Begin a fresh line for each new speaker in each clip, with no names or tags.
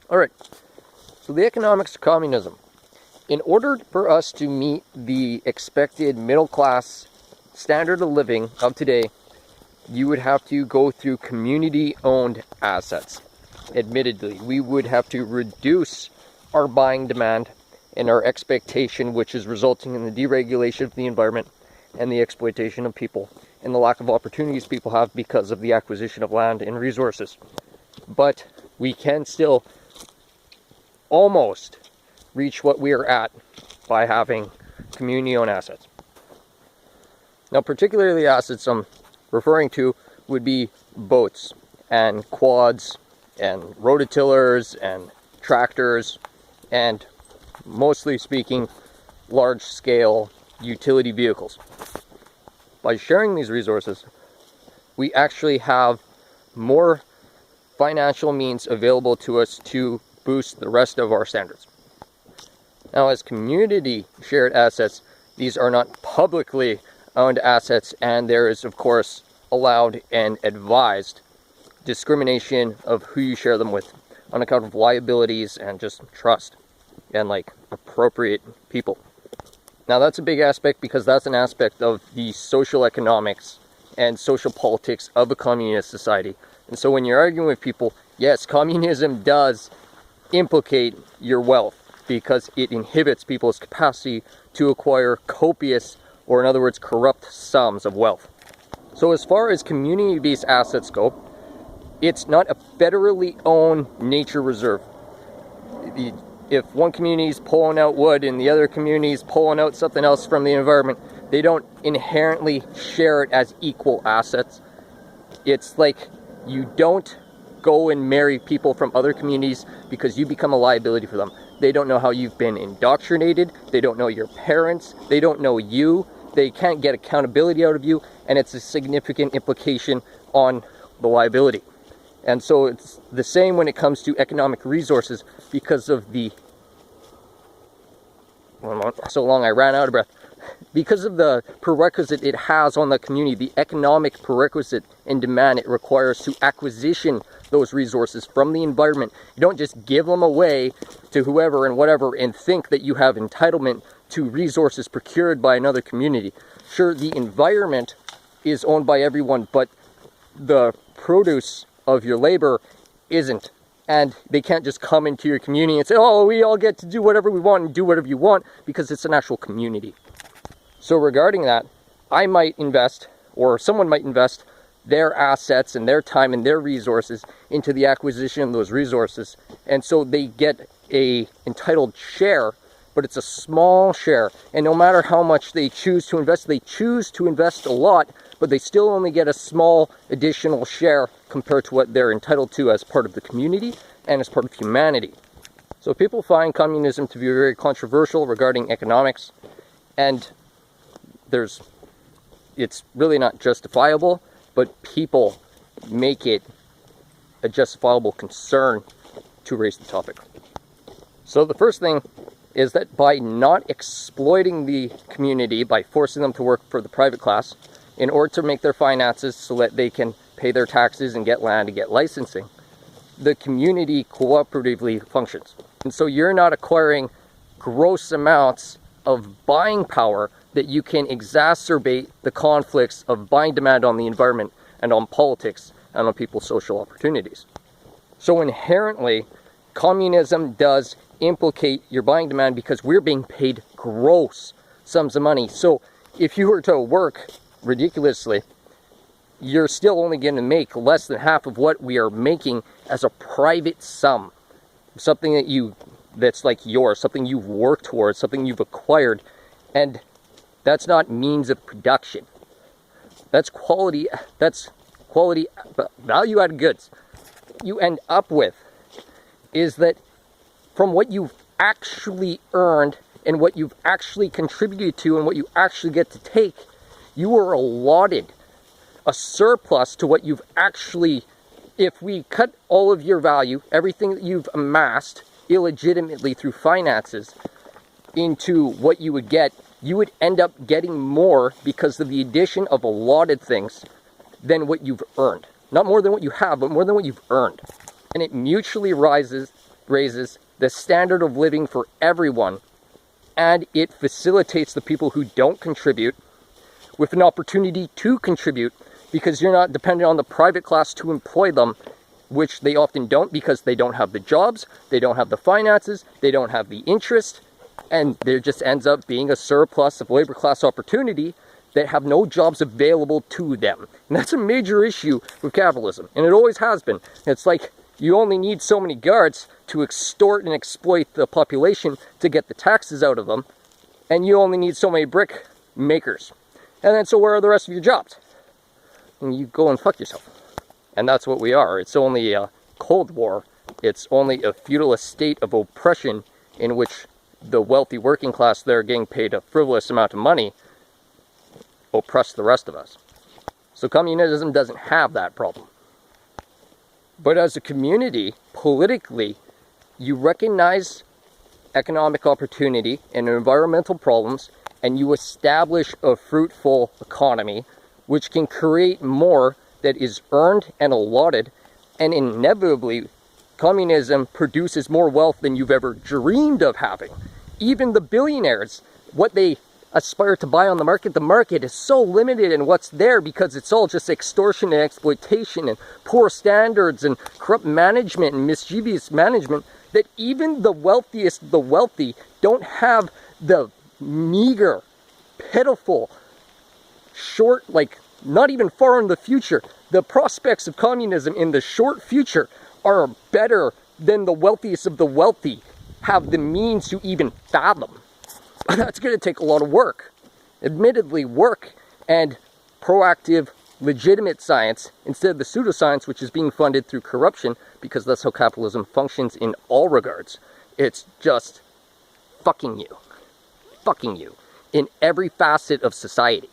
All right, so the economics of communism. In order for us to meet the expected middle class standard of living of today, you would have to go through community-owned assets. Admittedly, we would have to reduce our buying demand and our expectation, which is resulting in the deregulation of the environment and the exploitation of people and the lack of opportunities people have because of the acquisition of land and resources. But we can still almost reach what we are at by having community-owned assets. Now, particularly the assets I'm referring to would be boats and quads and rototillers and tractors and, mostly speaking, large-scale utility vehicles. By sharing these resources, we actually have more financial means available to us to boost the rest of our standards. Now, as community shared assets, these are not publicly owned assets, and there is, of course, allowed and advised discrimination of who you share them with on account of liabilities and just trust and appropriate people. Now, that's a big aspect because that's an aspect of the social economics and social politics of a communist society. And so when you're arguing with people, yes, communism does implicate your wealth because it inhibits people's capacity to acquire copious, or in other words, corrupt sums of wealth. So as far as community-based assets go, it's not a federally owned nature reserve. If one community is pulling out wood and the other community is pulling out something else from the environment, they don't inherently share it as equal assets. It's like you don't go and marry people from other communities because you become a liability for them. They don't know how you've been indoctrinated. They don't know your parents. They don't know you. They can't get accountability out of you, and it's a significant implication on the liability. And so it's the same when it comes to economic resources because of the... so long I ran out of breath. Because of the prerequisite it has on the community, the economic prerequisite and demand it requires to acquisition those resources from the environment. You don't just give them away to whoever and whatever and think that you have entitlement to resources procured by another community. Sure, the environment is owned by everyone, but the produce of your labor isn't. And they can't just come into your community and say, oh, we all get to do whatever we want and do whatever you want, because it's an actual community. So regarding that, I might invest, or someone might invest, their assets and their time and their resources into the acquisition of those resources. And so they get a entitled share, but it's a small share. And no matter how much they choose to invest a lot, but they still only get a small additional share compared to what they're entitled to as part of the community and as part of humanity. So people find communism to be very controversial regarding economics, and it's really not justifiable, but people make it a justifiable concern to raise the topic. So the first thing is that by not exploiting the community, by forcing them to work for the private class, in order to make their finances so that they can pay their taxes and get land and get licensing, the community cooperatively functions. And so you're not acquiring gross amounts of buying power that you can exacerbate the conflicts of buying demand on the environment and on politics and on people's social opportunities. So inherently, communism does implicate your buying demand because we're being paid gross sums of money. So if you were to work ridiculously, you're still only going to make less than half of what we are making as a private sum. Something that's like yours, something you've worked towards, something you've acquired. And that's not means of production. That's quality value-added goods. You end up with is that from what you've actually earned and what you've actually contributed to and what you actually get to take, you are allotted a surplus to what you've actually, if we cut all of your value, everything that you've amassed illegitimately through finances into what you would get, you would end up getting more because of the addition of allotted things than what you've earned. Not more than what you have, but more than what you've earned. And it mutually rises raises the standard of living for everyone, and it facilitates the people who don't contribute with an opportunity to contribute, because you're not dependent on the private class to employ them, which they often don't because they don't have the jobs, they don't have the finances, they don't have the interest, and there just ends up being a surplus of labor class opportunity that have no jobs available to them. And that's a major issue with capitalism, and it always has been. It's like you only need so many guards to extort and exploit the population to get the taxes out of them, and you only need so many brick makers. And then so where are the rest of your jobs? And you go and fuck yourself. And that's what we are. It's only a Cold War. It's only a feudalist state of oppression in which the wealthy working class that are getting paid a frivolous amount of money oppress the rest of us. So communism doesn't have that problem. But as a community, politically, you recognize economic opportunity and environmental problems, and you establish a fruitful economy which can create more that is earned and allotted, and inevitably communism produces more wealth than you've ever dreamed of having. Even the billionaires, what they aspire to buy on the market is so limited in what's there because it's all just extortion and exploitation and poor standards and corrupt management and mischievous management, that even the wealthiest of the wealthy don't have the meager, pitiful, short, like not even far in the future. The prospects of communism in the short future are better than the wealthiest of the wealthy have the means to even fathom. That's going to take a lot of work. Admittedly, work and proactive, legitimate science instead of the pseudoscience which is being funded through corruption, because that's how capitalism functions in all regards. It's just fucking you in every facet of society.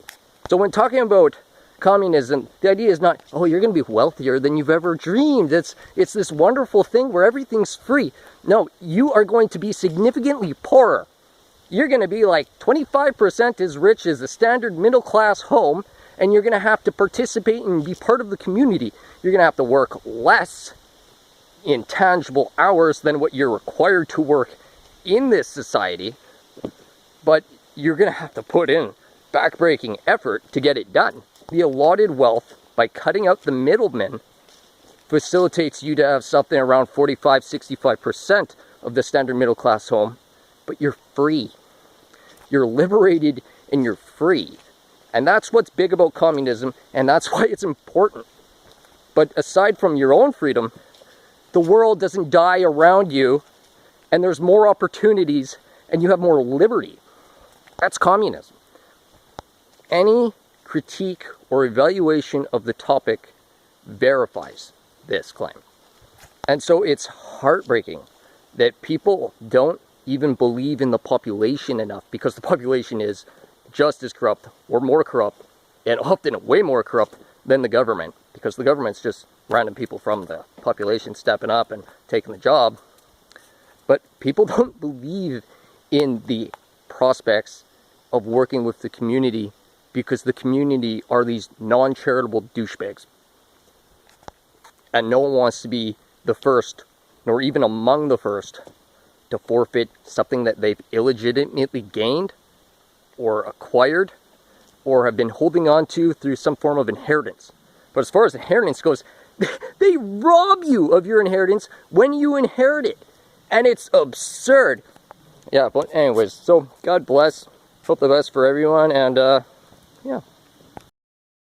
So when talking about communism, the idea is not, oh, you're going to be wealthier than you've ever dreamed. It's this wonderful thing where everything's free. No, you are going to be significantly poorer. You're going to be like 25% as rich as a standard middle class home, and you're going to have to participate and be part of the community. You're going to have to work less in tangible hours than what you're required to work in this society, but you're going to have to put in backbreaking effort to get it done. The allotted wealth, by cutting out the middlemen, facilitates you to have something around 45-65% of the standard middle class home, but you're free. You're liberated and you're free. And that's what's big about communism, and that's why it's important. But aside from your own freedom, the world doesn't die around you, and there's more opportunities, and you have more liberty. That's communism. Any critique or evaluation of the topic verifies this claim. And so it's heartbreaking that people don't even believe in the population enough, because the population is just as corrupt or more corrupt, and often way more corrupt than the government, because the government's just random people from the population stepping up and taking the job. But people don't believe in the prospects of working with the community, because the community are these non-charitable douchebags. And no one wants to be the first, nor even among the first, to forfeit something that they've illegitimately gained or acquired or have been holding on to through some form of inheritance. But as far as inheritance goes, they rob you of your inheritance when you inherit it. And it's absurd. Yeah, but anyways, so God bless. Hope the best for everyone, and yeah.